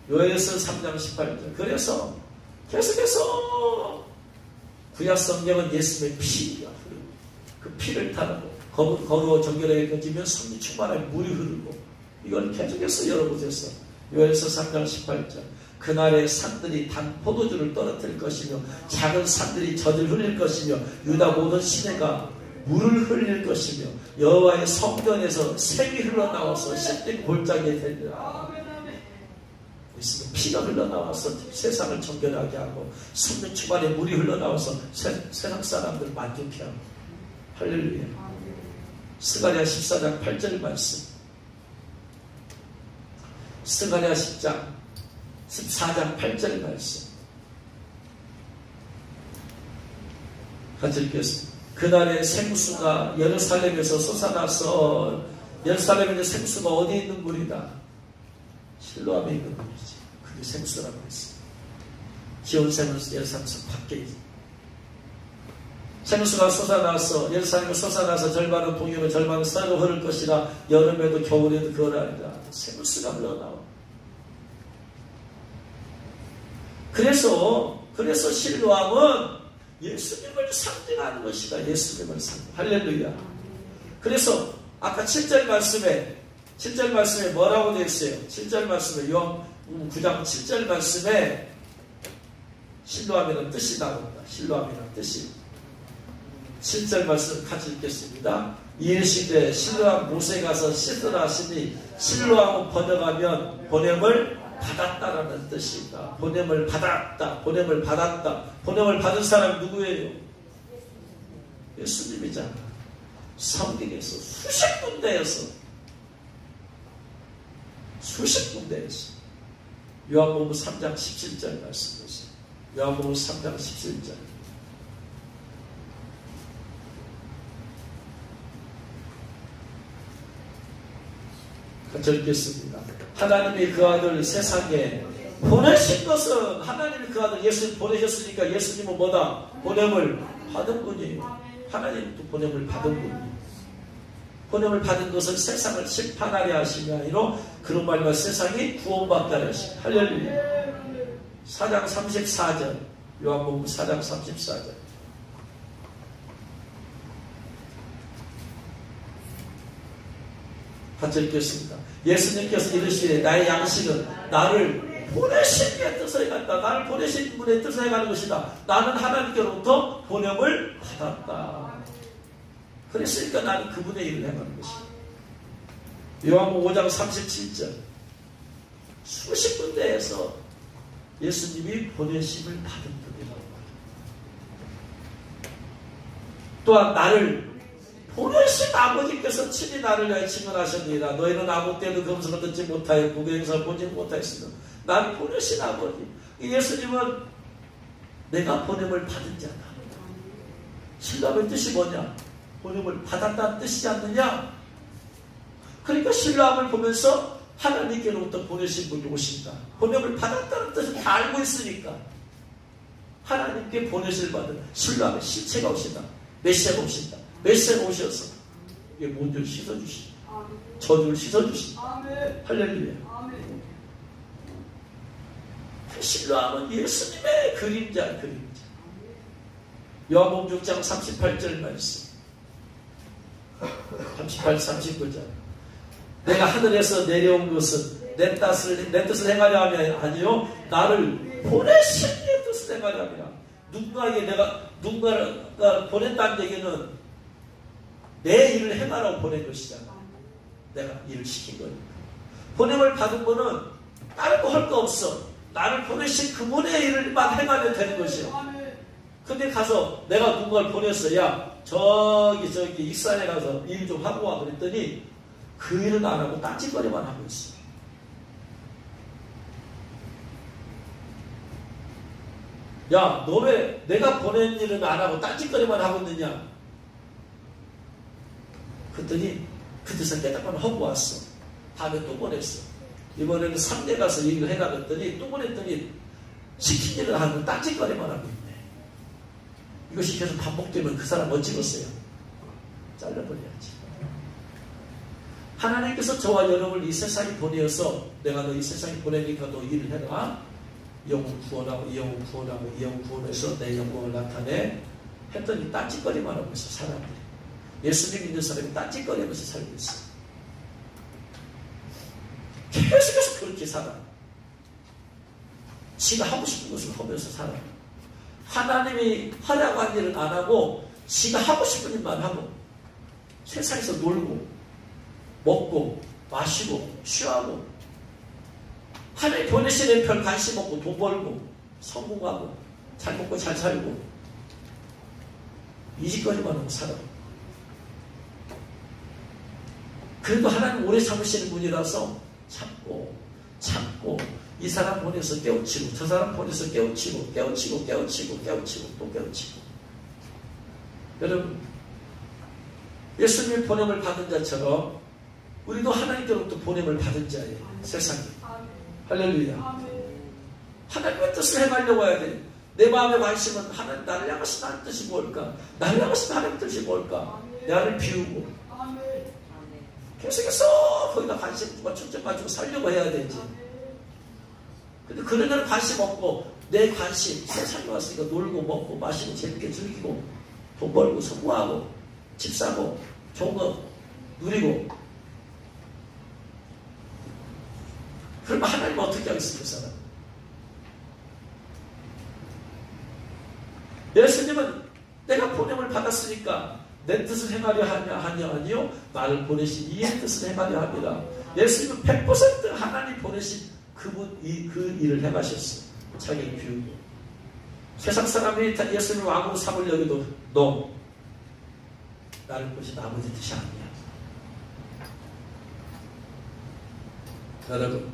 요엘서 3장 18절. 그래서 계속해서 구약 성경은 예수님의 피가 흐르고 그 피를 타고 거룩하고 정결하게 꺼지면 성령 충만한 물이 흐르고 이걸 계속해서 여러 곳에서 요엘서 3장 18절. 그날에 산들이 단 포도주를 떨어뜨릴 것이며 작은 산들이 젖을 흘릴 것이며 유다 모든 시내가 물을 흘릴 것이며 여호와의 성전에서 샘이 흘러나와서 실제 골짜기에 되리라. 예수는 피가 흘러나와서 세상을 정결하게 하고 성령 충만에 물이 흘러나와서 세상 사람들 만족해 하고. 할렐루야. 스가랴 14장 8절 말씀. 스가랴 10장 14장 8절 말씀. 같이 읽겠습니다. 그날에 생수가 예루살렘에서 솟아나서, 예루살렘에 생수가 어디 있는 물이다? 실로암에 있는 물이지. 그게 생수라고 했어요. 기온샘은 예루살렘에서 밖에 있어. 생수가 솟아나서, 예루살렘에 솟아나서 절반은 동해로 절반은 서로 흐를 것이라. 여름에도 겨울에도 그러하리라. 생수가 흘러나와. 그래서 실로암은 예수님을 상징하는 것이다. 예수님을 상징. 할렐루야. 그래서 아까 7절 말씀에 뭐라고 되어 있어요? 7절 말씀에 요한 9장 7절 말씀에 실로암이라는 뜻이 나옵니다. 실로암이라는 뜻이. 7절 말씀 같이 읽겠습니다. 이르시되 실로암 못에 가서 씻으라 하시니 실로암은 번역하면 보냄을 받았다라는 뜻이다. 보냄을 받았다. 보냄을 받았다. 보냄을 받은 사람 누구예요? 예수님이잖아. 성경에서 수십 군데에서 요한복음 3장 17절 말씀이세요. 요한복음 3장 17절. 같이 읽겠습니다. 하나님이 그 아들 세상에 보내신 것은, 하나님이 그 아들 예수님 보내셨으니까 예수님은 뭐다? 보냄을 받은 분이에요. 하나님도 보냄을 받은 분이에요. 보냄을 받은 것은 세상을 심판하려 하심이 아니라 그런 말과 세상이 구원받게 하려 하심. 할렐루야. 4장 34절. 요한복음 4장 34절. 같이 읽겠습니다. 예수님께서 이르시되 나의 양식은 나를 보내신 이의 뜻을 간다. 나를 보내신 분의 뜻을 가는 것이다. 나는 하나님께로부터 보냄을 받았다. 그랬으니까 나는 그분의 일을 행하는 것이다. 요한복음 5장 37절. 수십 군데에서 예수님이 보내심을 받은 분이라고 합니다. 또한 나를 보내신 아버지께서 친히 나를 위하여 증언하셨느니라. 너희는 아무 때도 금수를 듣지 못하여 국의 행사를 보지 못하였으며 나를 보내신 아버지. 예수님은 내가 보냄을 받은 자다. 신랑의 뜻이 뭐냐? 보냄을 받았다는 뜻이지 않느냐? 그러니까 신랑을 보면서 하나님께로부터 보내신 분이 오신다. 보냄을 받았다는 뜻을 다 알고 있으니까 하나님께 보내실 받은 신랑의 실체가 오신다. 메시아가 오신다. 메시아가 오셔서 이게 모두를 씻어주시, 저주를 씻어주시. 할렐루야. 신랑은 예수님의 그림자. 요한복음 6장 38절 말씀. 38, 39절. 내가 하늘에서 내려온 것은 내 뜻을 행하려 함이 아니요 나를 보내신 내 뜻을 행하려 함이라. 누군가를 보낸다는 얘기는 내 일을 행하라고 보낸 것이잖아. 내가 일을 시킨 거니까. 보냄을 받은 거는 다른 거 할 거 없어. 나를 보내신 그분의 일을만 행하면 되는 것이야. 근데 가서 내가 누군가를 보냈어. 야 저기 익산에 가서 일 좀 하고 와 그랬더니 그 일은 안 하고 딴짓거리만 하고 있어. 야 너 왜 내가 보낸 일은 안 하고 딴짓거리만 하고 있느냐? 그랬더니 그 뜻을 깨닫고는 하고 왔어. 다음에 또 보냈어. 이번에는 3대 가서 얘기를 해라 그랬더니 또 보냈더니 시킨 일을 하고 딴짓거리만 하고 있네. 이것이 계속 반복되면 그 사람 뭐 찍었어요? 잘라버려야지. 하나님께서 저와 여러분을 이 세상에 보내어서 내가 너 이 세상에 보내니까 너 일을 해라. 영혼 구원하고 이 영혼 구원하고 이 영혼 구원해서 내 영광을 나타내 했더니 딴짓거리만 하고 있어. 사람들이. 예수님 믿는 사람이 딴짓거리하면서 살고 있어. 계속해서 그렇게 살아. 지가 하고 싶은 것을 하면서 살아. 하나님이 하라고 한 일은 안 하고 지가 하고 싶은 일만 하고 세상에서 놀고 먹고 마시고 취하고 하나님 보내시는 별 관심 없고 돈 벌고 성공하고 잘 먹고 잘 살고 이 짓거리만 하고 살아. 그래도 하나님 오래 참으시는 분이라서 참고 이 사람 보내서 깨우치고 저 사람 보내서 깨우치고 또 깨우치고. 여러분, 예수님의 보냄을 받은 자처럼 우리도 하나님께로부터 보냄을 받은 자예요. 세상에. 할렐루야. 하나님의 뜻을 행하려고 해야 돼. 내 마음의 관심은 하나님, 나를 향하신 하나님 뜻이 뭘까? 나를 향하신 하나님 뜻이 뭘까? 나를 비우고 계속해서 거기다 관심 두고 초점 가지고 살려고 해야 되지. 근데 그런 데는 관심 없고 내 관심, 세상에 왔으니까 놀고 먹고 마시고 재밌게 즐기고 돈 벌고 성공하고 집 사고 좋은 거 누리고. 그러면 하나님은 어떻게 하겠습니까? 그 사람. 예수님은 내가 보냄을 받았으니까 내 뜻을 행하려 하냐 아니요, 나를 보내신 이의 뜻을 행하려 합니다. 예수님은 100% 하나님 보내신 그 일을 행하셨어. 자기를 비우고. 세상 사람이 예수님을 왕으로 삼으려 해도 너 나를 보신 아버지 뜻이 아니야. 여러분,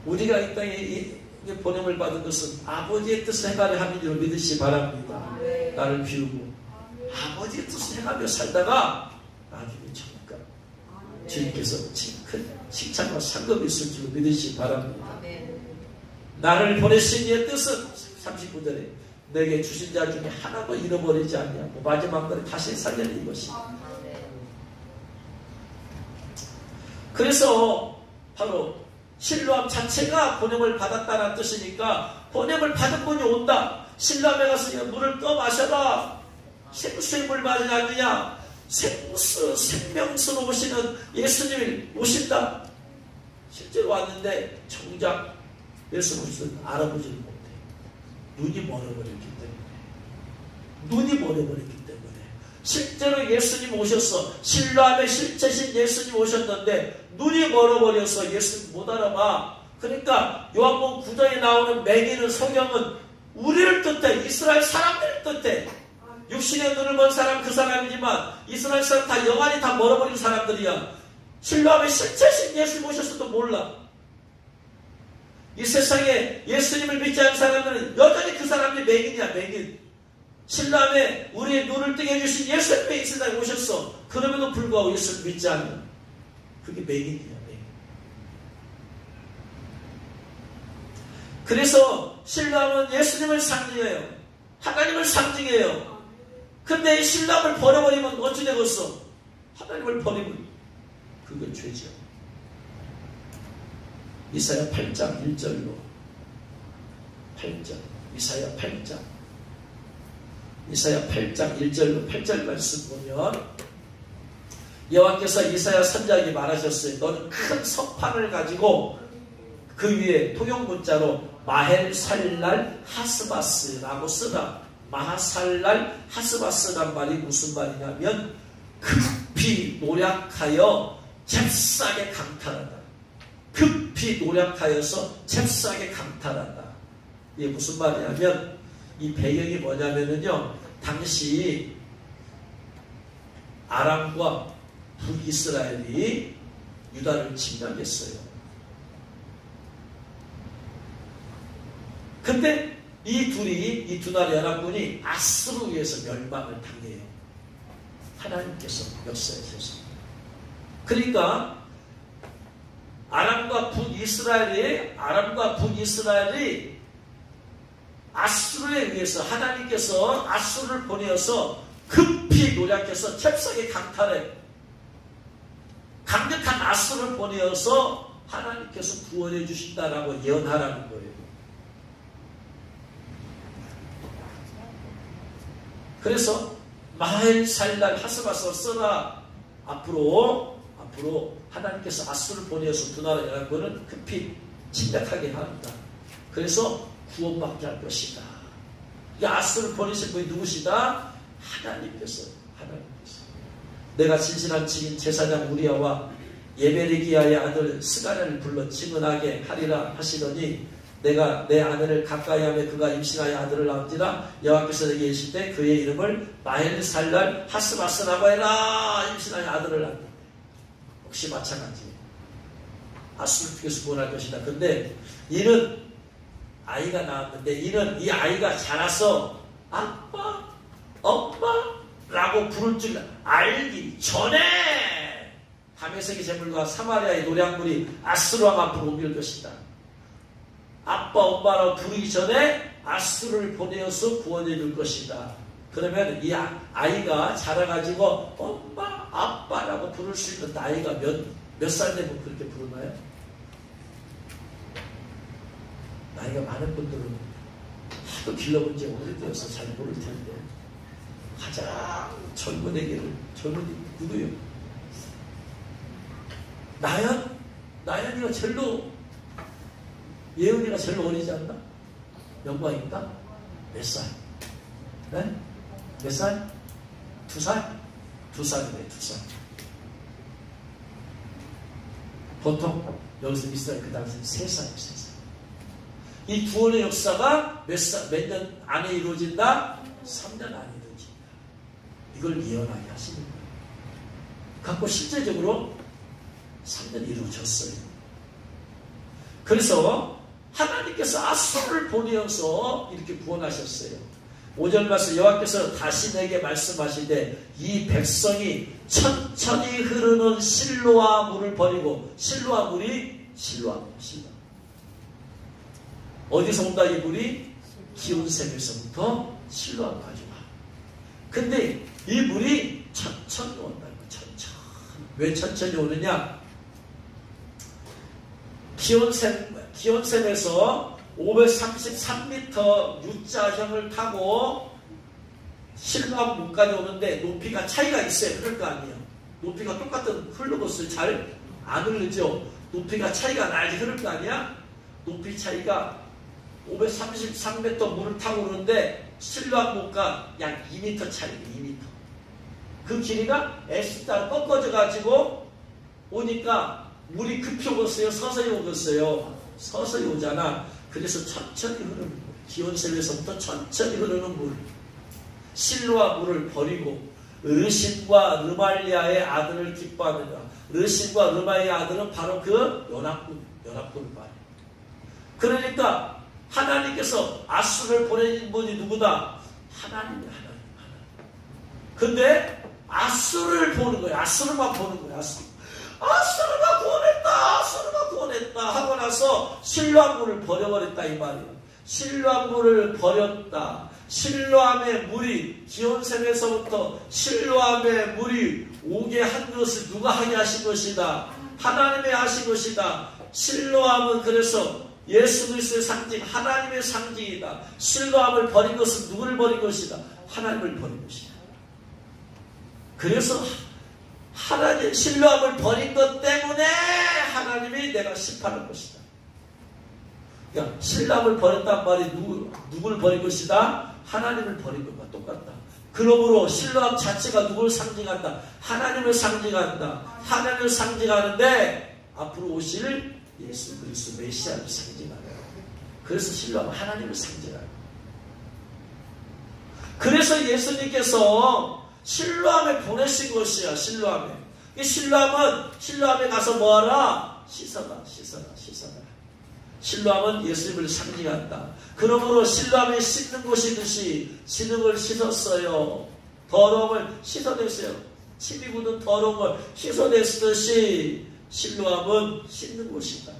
우리가 이 땅에 보냄을 받은 것은 아버지의 뜻을 행하려 하는 줄 믿으시기 바랍니다. 나를 비우고 아버지의 뜻을 행하며 살다가 나중에 천국 가 주님께서 큰 칭찬과 상급이 있을 줄 믿으시기 바랍니다. 나를 보내신 이의 뜻은 39절에 내게 주신 자 중에 하나도 잃어버리지 않냐고 마지막 날에 다시 살려낸 것이. 그래서 바로 신뢰함 자체가 보냄을 받았다는 뜻이니까 보냄을 받은 분이 온다. 신뢰함에 가서 물을 떠 마셔라. 생수의 물 마시지 않느냐. 생명수로 오시는 예수님이 오신다. 실제로 왔는데 정작 예수님은 알아보지를 못해. 눈이 멀어버렸기 때문에. 실제로 예수님 오셨어. 신뢰함의 실제신 예수님 오셨는데 눈이 멀어버려서 예수님 못 알아봐. 그러니까 요한복음 9장에 나오는 맹인은 성경은 우리를 뜻해. 이스라엘 사람들을 뜻해. 육신의 눈을 먼 사람 그 사람이지만 이스라엘 사람 다 영안이 다 멀어버린 사람들이야. 신뢰함의 실제신 예수님 오셨어도 몰라. 이 세상에 예수님을 믿지 않는 사람들은 여전히 그 사람들이 맹인이야. 맹인. 신뢰함에 우리의 눈을 뜨게 해주신 예수님이 이 세상에 오셨어. 그럼에도 불구하고 예수를 믿지 않는 그게 맹인이야. 맹인. 그래서 신뢰함은 예수님을 상징해요. 하나님을 상징해요. 근데 이 신뢰함을 버려버리면 어찌 되겠어? 하나님을 버리면 그건 죄죠. 이사야 8장 1절로 8절 이사야 8장 1절로 8절 말씀 보면 여호와께서 이사야 선지자에게 말하셨어요. 너는 큰 석판을 가지고 그 위에 통용문자로 마헬살랄 하스바스라고 쓰라. 마하살랄 하스바스란 말이 무슨 말이냐면 급히 노력하여 잽싸게 강탈한다. 급히 노력하여서 잽싸게 강탈한다. 이게 무슨 말이냐면 이 배경이 뭐냐면요, 당시 아람과 북이스라엘이 유다를 침략했어요. 근데 이 두 나라 연합군이 아스로 위해서 멸망을 당해요. 하나님께서 역사하셔서. 그러니까 아람과 북이스라엘이 아수르에 의해서 하나님께서 아수르를 보내어서 급히 노력해서 잽싸게 강탈해. 강력한 아수르를 보내어서 하나님께서 구원해 주신다라고 예언하라는 거예요. 그래서 마헬살랄 하스바스 써라. 앞으로 하나님께서 아수르를 보내어서 두 나라 연합군을 급히 침략하게 합니다. 그래서 구원받게 할 것이다. 이 아수르를 보내신 분이 누구시다? 하나님께서. 내가 진실한 증인 제사장 우리아와 예베르기야의 아들 스가랴를 불러 증언하게 하리라 하시더니 내가 내 아내를 가까이 하며 그가 임신하여 아들을 낳은지라 여호와께서 내게 이르시되 그의 이름을 마헬살랄 하스바스라고 해라. 임신하여 아들을 낳는다. 역시 마찬가지. 아수르 쪽에서 구원할 것이다. 근데 이는 아이가 나왔는데 이는 이 아이가 자라서 아빠, 엄마라고 부를 줄 알기 전에 다메섹의 재물과 사마리아의 노량물이 아수르 왕 앞으로 옮길 것이다. 아빠, 엄마라고 부르기 전에 아수르를 보내어서 구원해 줄 것이다. 그러면 이 아이가 자라가지고 엄마, 아빠라고 부를 수 있는 나이가 몇 살 되면 그렇게 부르나요? 나이가 많은 분들은 하도 길러본 지 오래되어서 잘 모를 텐데 가장 젊은이가 누구요? 나연이가 제일로 예은이가 제일 어리지 않나? 영광인가? 몇 살? 네? 몇 살? 2살? 2살이네, 2살. 보통 여기서 있어요. 그 당시 3살, 3살. 이 구원의 역사가 몇 년 안에 이루어진다? 3년 안에 이루어진다. 이걸 예언하게 하시는 거예요. 갖고 실제적으로 3년 이루어졌어요. 그래서 하나님께서 아수르를 보내어서 이렇게 구원하셨어요. 5절 말씀 여호와께서 다시 내게 말씀하시되 이 백성이 천천히 흐르는 실로아 물을 버리고 실로아 물이 실로아. 어디서 온다 이 물이? 기온샘에서부터 실로아까지 와. 근데 이 물이 천천히 온다. 천천히. 왜 천천히 오느냐? 기온샘에서 533m U자형을 타고 실로아 물까지 오는데 높이가 차이가 있어야 흐를 거 아니에요. 높이가 똑같은 흘러것을 잘 안 흐르죠. 높이가 차이가 나야지 흐를 거 아니야? 높이 차이가 533m 물을 타고 오는데 실로아 물과 약 2m 차이예요. 2m. 그 길이가 S자로 꺾어져 가지고 오니까 물이 급히 오겠어요? 서서히 오겠어요? 서서히 오잖아. 그래서 천천히 흐르는 물. 기온샘에서부터 천천히 흐르는 물. 실로아 물을 버리고 르신과 르말리아의 아들을 기뻐하느라. 르신과 르말리아의 아들은 바로 그 연합군을 말해요. 그러니까 하나님께서 아수르를 보내신 분이 누구다? 하나님. 근데 아수르를 보는 거예요. 아수르만 보는 거예요. 아수르가 구원했다 하고 나서 실로암물을 버려버렸다 이 말이에요. 실로암물을 버렸다. 실로암의 물이 기온샘에서부터 실로암의 물이 오게 한 것을 누가 하게 하신 것이다? 하나님이 하신 것이다. 실로암은 그래서 예수 그리스도의 상징, 하나님의 상징이다. 실로암을 버린 것은 누구를 버린 것이다? 하나님을 버린 것이다. 그래서 하나님 실로암을 버린 것 때문에 하나님이 내가 심판할 것이다. 그러니까 실로암을 버렸단 말이 누구를 버린 것이다? 하나님을 버린 것과 똑같다. 그러므로 실로암 자체가 누구를 상징한다? 하나님을 상징한다. 하나님을 상징하는데 앞으로 오실 예수 그리스도 메시아를 상징하는. 그래서 실로암은 하나님을 상징하는. 그래서 예수님께서 실로암에 보내신 것이야. 실로암에. 이 실로암에 가서 뭐하라? 씻어라. 실로암은 예수님을 상징한다. 그러므로 실로암에 씻는 곳이듯이 진흙을 씻었어요. 더러움을 씻어냈어요. 침이 묻은 더러움을 씻어냈듯이 실로암은 씻는 곳이다.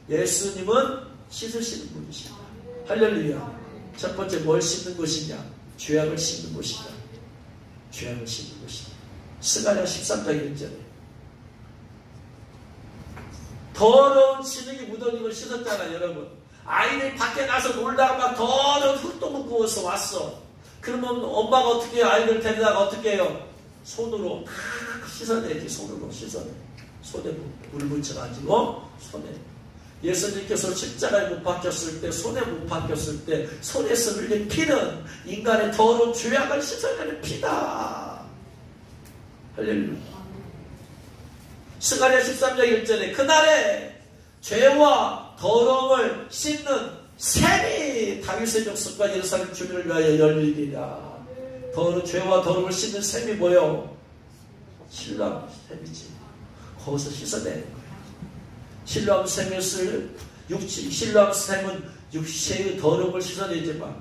예수님은 씻으시는 분이시다. 할렐루야. 첫 번째 뭘 씻는 곳이냐? 죄악을 씻는 곳이다. 죄악을 씻는 곳이다. 스가랴 13장 1절에 더러운 진흙이 묻은 이걸 씻었잖아요. 여러분. 아이들이 밖에 나서 놀다가 막 더러운 흙도 묻고서 왔어. 그러면 엄마가 어떻게 해요? 아이들 데리다가 어떻게 해요? 손으로 씻어내지. 손으로 씻어내. 손에 물 묻혀가지고 손에. 예수님께서 십자가에 못 박혔을 때, 손에 못 박혔을 때 손에서 흘린 피는 인간의 더러운 죄악을 씻어내는 피다. 할렐루야. 스가랴 13장 1절에 그날에 죄와 더러움을 씻는 샘이 다윗의 족속과 예루살렘 주민을 위하여 열리리라. 죄와 더러움을 씻는 샘이 뭐요? 신뢰함 샘이지. 거기서 씻어내는 거야. 신뢰함 샘은 육체의 더러움을 씻어내지만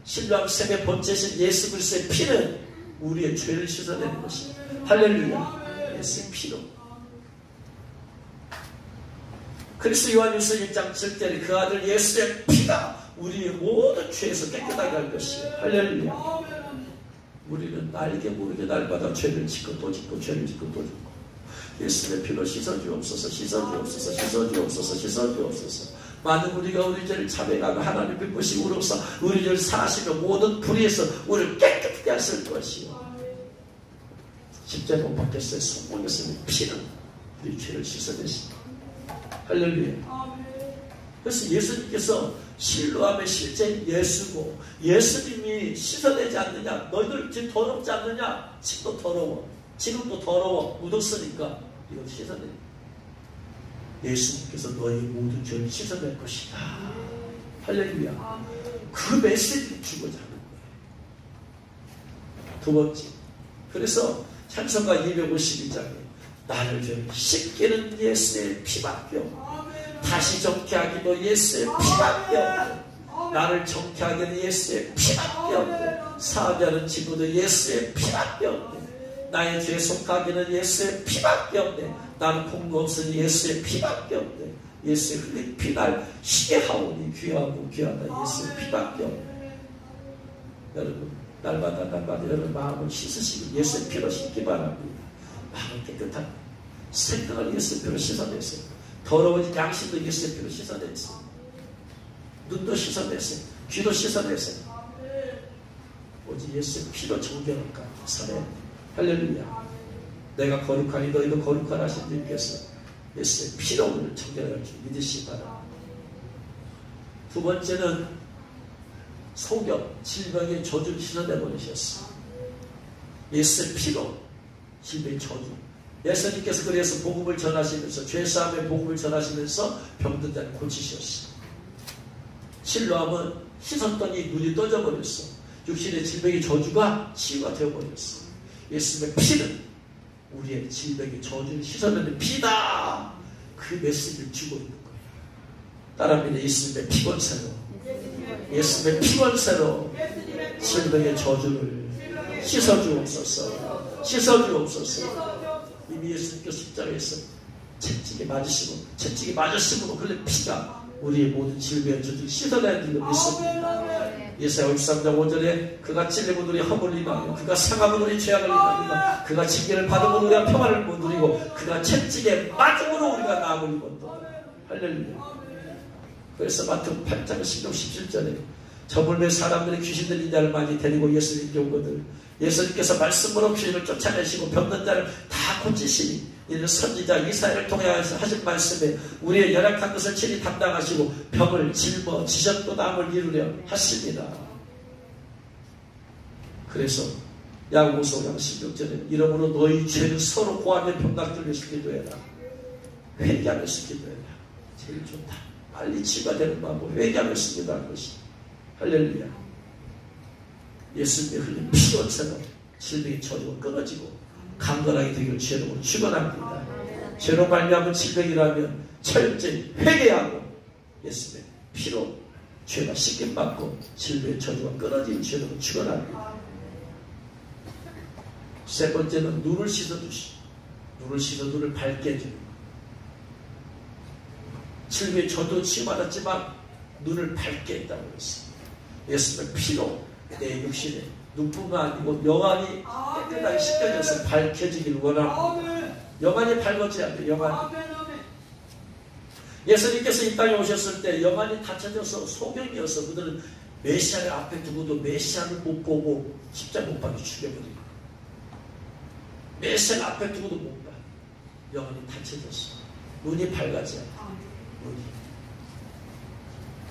신뢰함 샘의 본체신 예수 그리스도의 피는 우리의 죄를 씻어내는 것이야. 할렐루야. 예수의 피로. 그리스도 요한일서 1장 7절에 그 아들 예수의 피가 우리의 모든 죄에서 깨끗하게 할 것이에요. 할렐루야. 우리는 알게 모르게 날마다 죄를 짓고 또 짓고 죄를 짓고 또 짓고 예수의 피로 씻어주옵소서. 씻어주옵소서. 씻어주옵소서. 씻어주옵소서. 많은 우리가 우리 죄를 자백하고 하나님 기쁘시고 우로써 우리 죄를 사하시며 모든 불의에서 우리를 깨끗하게 하실 것이요. 십자가 못 박혔어요. 성공했으면 피는 우리 죄를 씻어내십니다. 할렐루야. 그래서 예수님께서 실로함의 실제인 예수고 예수님이 씻어내지 않느냐? 너희들 지금 더럽지 않느냐? 지금도 더러워. 지금도 더러워. 묻었으니까 이거 씻어내. 예수님께서 너희 모든 죄를 씻어낼 것이다. 할렐루야. 그 메시지를 주고자 하는 거예요. 두 번째. 그래서 찬송가 252장에 나를 죄를 씻기는 예수의 피밖에 없고 다시 정케하기도 예수의 피밖에 없고 나를 정케하기는 예수의 피밖에 없고 사죄하는 친구도 예수의 피밖에 없고 나의 죄 속하기는 예수의 피밖에 없네. 나는 공로 없으니 예수의 피밖에 없네. 예수의 흘린 피 날 시게 하오니 귀하고 귀하다 예수의 피밖에 없네. 여러분 날마다 여러분 마음을 씻으시고 예수의 피로 씻기 바랍니다. 마음을 깨끗한 생각을 예수의 피로 씻어내세요. 더러워진 양심도 예수의 피로 씻어내세요. 눈도 씻어내세요. 귀도 씻어내세요. 오직 예수의 피로 정결함과 살아야 돼요. 할렐루야. 내가 거룩하니 너희도 거룩하라 하신 주님께서 예수의 피로 우리를 정결할 줄 믿으시기 바랍니다. 두 번째는 소경, 질병의 저주를 씻어내버리셨어. 예수의 피로 질병의 저주. 예수님께서 그래서 복음을 전하시면서 죄사함의 복음을 전하시면서 병든 자를 고치셨어. 실로함은 씻었더니 눈이 떠져버렸어. 육신의 질병의 저주가 치유가 되어버렸어. 예수님의 피는 우리의 질병의 저주를 씻어내는 피다. 그 메시지를 주고 있는 거예요. 따라합니다. 예수님의 피권세로 예수님의 피권세로 질병의 저주를 씻어주옵소서. 씻어주옵소서. 이미 예수님께서 십자가에서 채찍에 맞으심으로 흘린 피가 우리의 모든 질병의 저주를 씻어내는 줄로 믿습니다. 예사야 53장 5절에 그가 찔림으로 우리 허물을 인하여 그가 상함으로 우리 죄악을 인하여 그가 징계를 받음으로 우리가 평안을 못 누리고 그가 채찍에 맞음으로 우리가 나음을 입었다. 할렐루야. 그래서 마태복음 8장 16, 17절에 저물매 사람들이 귀신들 인자를 많이 데리고 예수님께 오거든 예수님께서 말씀으로 귀신을 쫓아내시고 병든 자를 다 고치시니 이는 선지자 이사야를 통해 하신 말씀에 우리의 열악한 것을 친히 담당하시고 병을 짊어지셨고 남을 이루려 하십니다. 그래서 야고보서 5장 16절에 이러므로 너희 죄를 서로 고하며 병낫기를 기도해라. 회개하면서 기도해라. 제일 좋다. 빨리 치유가 되는 방법 회개하면서 기도할 것이. 할렐루야. 예수님의 흘린 피원세로 질병의 저주가 끊어지고 강건하게 되기를 죄로 축원합니다. 죄로 말미암은 질병이라면 철저히 회개하고 예수님의 피로 죄가 씻김받고 질병의 저주가 끊어지는 죄로 축원합니다. 세 번째는 눈을 씻어주시고 눈을 씻어 눈을 밝게 해주는 것. 질병의 저도 치유받았지만 눈을 밝게 했다고 했습니다. 예수님의 피로 내 육신에 눈뿐만 아니고 영안이 깨끗하게 씻겨져서 밝혀지길 원합니다. 영안이 밝아져야 돼. 영안이. 예수님께서 이 땅에 오셨을 때 영안이 닫혀져서 소경이어서 그들은 메시아를 앞에 두고도 메시아를 못 보고 십자가 못 박혀 죽여버리고 메시아를 앞에 두고도 못 봐. 영안이 닫혀졌어. 눈이 밝아져야 돼. 눈이.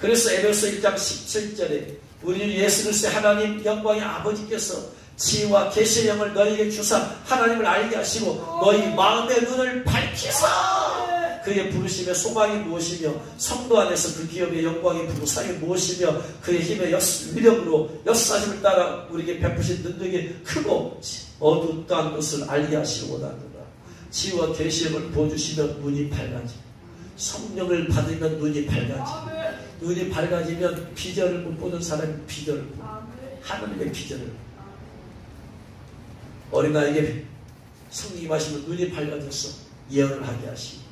그래서 에베소 1장 17절에 우리 예수 그리스도의 하나님 영광의 아버지께서 지혜와 계시의 영을 너희에게 주사 하나님을 알게 하시고 너희 마음의 눈을 밝히사 그의 부르심의 소망이 무엇이며 성도 안에서 그 기업의 영광의 부상이 무엇이며 그의 힘의 위력으로 역사심을 따라 우리에게 베푸신 능력이 크고 어두운 것을 알게 하시고 원하노라. 지혜와 계시의 영을 보여주시면 눈이 밝아지 성령을 받으면 눈이 밝아지 눈이 밝아지면 비전을 못 보는 사람이 비전을 보고 하나님의 비전을 어린아이에게 성령이 마시면 눈이 밝아져서 예언을 하게 하시고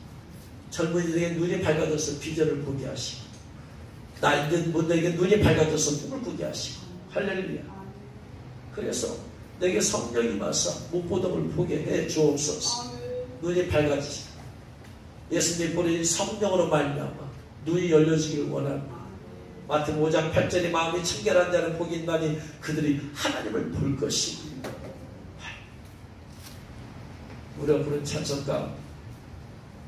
젊은이들에게 눈이 밝아져서 비전을 보게 하시고 나이 든 분들에게 눈이 밝아져서 꿈을 꾸게 하시고 할렐루야. 그래서 내게 성령이 임하사 못 보던 걸 보게 해 주옵소서. 눈이 밝아지시고 예수님이 보내신 성령으로 말미암아 눈이 열려지기를 원합니다. 마태복음 5장 8절에 마음이 청결한 자는 복이 있나니 그들이 하나님을 볼 것입니다. 우리가 부른 찬송가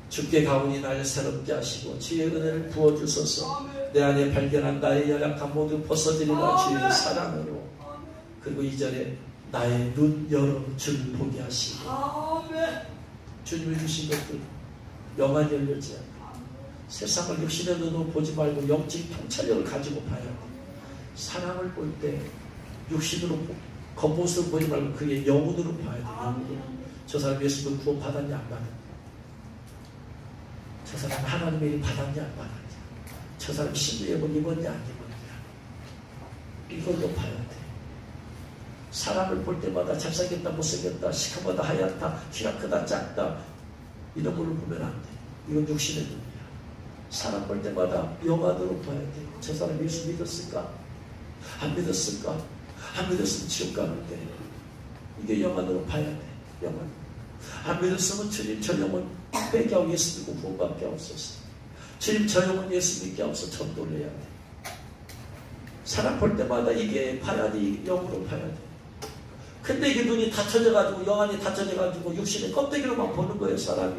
주께 가오니 나를 새롭게 하시고 주의 은혜를 부어주소서. 내 안에 발견한 나의 연약함 모두 벗어지리라 주의 사랑으로. 그리고 2절에 나의 눈 열어 주를 보게 하시고 주님이 주신 것들 영안이 열려지 않고 세상을 육신의 눈으로 보지 말고 영적 통찰력을 가지고 봐야 돼. 사랑을 볼 때 육신으로 겉모습을 보지 말고 그게 영혼으로 봐야 돼. 영혼으로. 저 사람 예수를 구원 받았냐 안 받았냐, 저 사람 하나님의 일 받았냐 안 받았냐, 저 사람 신부예물 입었냐 안 입었냐, 이걸로 봐야 돼. 사람을 볼 때마다 잘생겼다 못생겼다 시커멓다 하얗다 키가 크다 작다 이런 걸로 보면 안 돼. 이건 육신의 눈이야. 사람 볼 때마다 영안으로 봐야 돼. 저 사람 예수 믿었을까? 안 믿었을까? 안 믿었으면 지옥 가는데. 이게 영안으로 봐야 돼. 영안. 안 믿었으면 주님 저 영혼 빼게 하고 예수 믿고 구원받게 하옵소서. 주님 저 영혼 예수 믿게 하옵소서. 전도를 해야 돼. 사람 볼 때마다 이게 봐야 돼. 영으로 봐야 돼. 근데 이게 눈이 닫혀져가지고 영안이 닫혀져가지고 육신의 껍데기로만 보는 거예요. 사람이.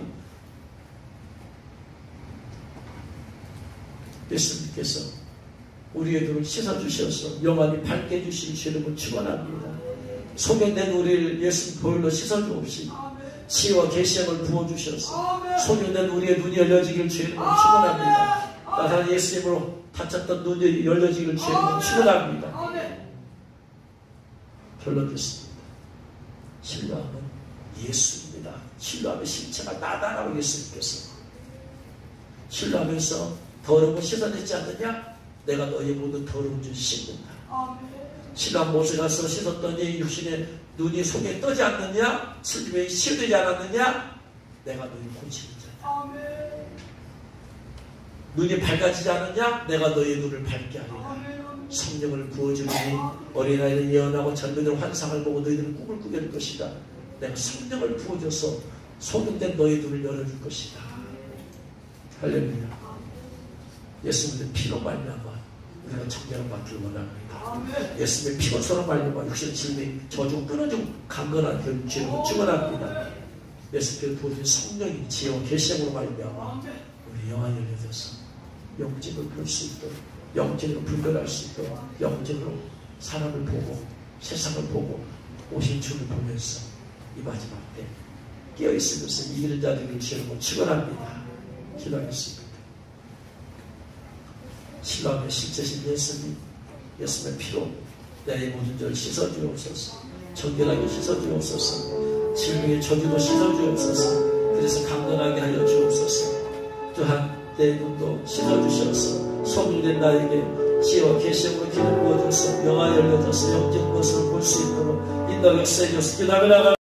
예수님께서 우리의 눈을 씻어주셔서 영안이 밝게 해주신 주님을 축원합니다. 속에 낸 우리를 예수님 보혈로 씻어주옵시고 지혜와 계시형을 부어주셔서 속에 낸 우리의 눈이 열려지기를 주님을 축원합니다. 나사렛 예수님으로 닫혔던 눈이 열려지기를 주님을 축원합니다. 결론 듣습니다. 신뢰함은 예수입니다. 신뢰함의 실체가 나다라고 예수님께서 신뢰하면서 더러운 걸 씻어내지 않느냐? 내가 너의 모든 더러운 줄 씻는다. 신뢰한 못에 가서 씻었더니 육신의 눈이 속에 떠지 않느냐? 슬픔에 치유되지 않았느냐? 내가 너희 고치는 자다. 눈이 밝아지지 않느냐? 내가 너의 눈을 밝게 하리라. 성령을 부어주니 어린아이는 예언하고 젊은이들 환상을 보고 너희들은 꿈을 꾸게 될 것이다. 내가 성령을 부어줘서 소금된 너의 눈을 열어줄 것이다. 할렐루야. 예수님의 피로 말미암아 우리가 정결함 받기를 원합니다. 예수님의 피고서로 말미암아 육신의 질병 저주 끊어지고 강건한 결주로 증언합니다. 예수님께서 부어준 성령이 지혜와 계시형으로 말미암아 우리 영안이 열려져서 영적을 볼 수 있도록 영적으로 분별할 수 있도록 영적으로 사람을 보고 세상을 보고 오신 주를 보면서 이 마지막 때 깨어있으면서 이기는 자들을 주님을 축원합니다. 기도하겠습니다. 신랑의 실제신 예수님, 예수님의 피로 내 모든 죄를 씻어주옵소서. 정결하게 씻어주옵소서. 질병의 저주도 씻어주옵소서. 그래서 강건하게 하여 주옵소서. 또한 내 눈도 씻어주셔서 소중된 나에게 지혜와 계시형으로 길을 부어줘서 영화 열려져서 영적 모습을 볼 수 있도록 인도하게 쓰여주옵소서. 기도하며 나가